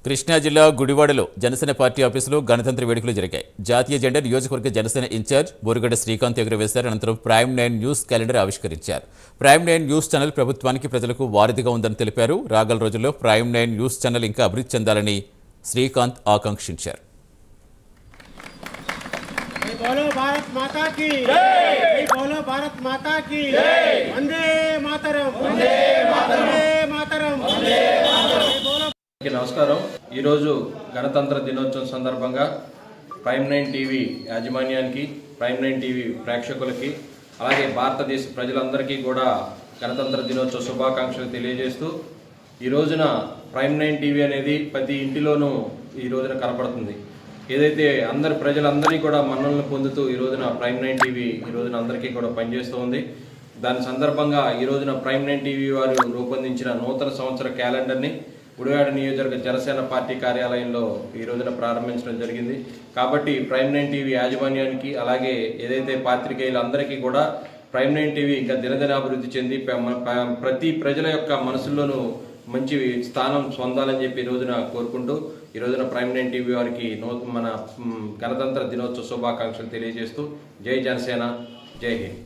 కృష్ణా జిల్లా గుడివాడలో జనసేన పార్టీ ఆఫీసులో గణతంత్ర వేడుకలు జరిగాయి. జాతీయ జెండా నియోజకవర్గ జనసేన ఇన్ఛార్జ్ బోరుగడ్డ శ్రీకాంత్ ఎగురవేశారు. అనంతరం ప్రైమ్ 9 న్యూస్ క్యాలెండర్ ఆవిష్కరించారు. ప్రైమ్ 9 న్యూస్ ఛానల్ ప్రభుత్వానికి ప్రజలకు వారధిగా ఉందని తెలిపారు. రాగల రోజుల్లో ప్రైమ్ 9 న్యూస్ ఛానల్ ఇంకా అభివృద్ధి చెందాలని శ్రీకాంత్ ఆకాంక్షించారు. నమస్కారం. ఈరోజు గణతంత్ర దినోత్సవం సందర్భంగా ప్రైమ్ 9 టీవీ యాజమాన్యానికి, ప్రైమ్ 9 టీవీ ప్రేక్షకులకి, అలాగే భారతదేశ ప్రజలందరికీ కూడా గణతంత్ర దినోత్సవ శుభాకాంక్షలు తెలియజేస్తూ, ఈ రోజున ప్రైమ్ 9 టీవీ అనేది ప్రతి ఇంటిలోనూ ఈ రోజున కనపడుతుంది. ఏదైతే ప్రజలందరినీ కూడా మన్ననలు పొందుతూ ఈ రోజున ప్రైమ్ 9 టీవీ ఈ రోజున అందరికీ కూడా పనిచేస్తూ ఉంది. దాని సందర్భంగా ఈ రోజున ప్రైమ్ 9 టీవీ వారు రూపొందించిన నూతన సంవత్సర క్యాలెండర్ని గుడివాడ నియోజకవర్గ జనసేన పార్టీ కార్యాలయంలో ఈ రోజున ప్రారంభించడం జరిగింది. కాబట్టి ప్రైమ్ 9 టీవీ యాజమాన్యానికి, అలాగే ఏదైతే పాత్రికేయులందరికీ కూడా ప్రైమ్ 9 టీవీ ఇంకా దినదినాభివృద్ధి చెంది ప్రతి ప్రజల యొక్క మనసుల్లోనూ మంచి స్థానం పొందాలని చెప్పి ఈ రోజున కోరుకుంటూ, ఈ రోజున ప్రైమ్ 9 టీవీ వారికి మన గణతంత్ర దినోత్సవ శుభాకాంక్షలు తెలియజేస్తూ జై జనసేన, జై హింద్.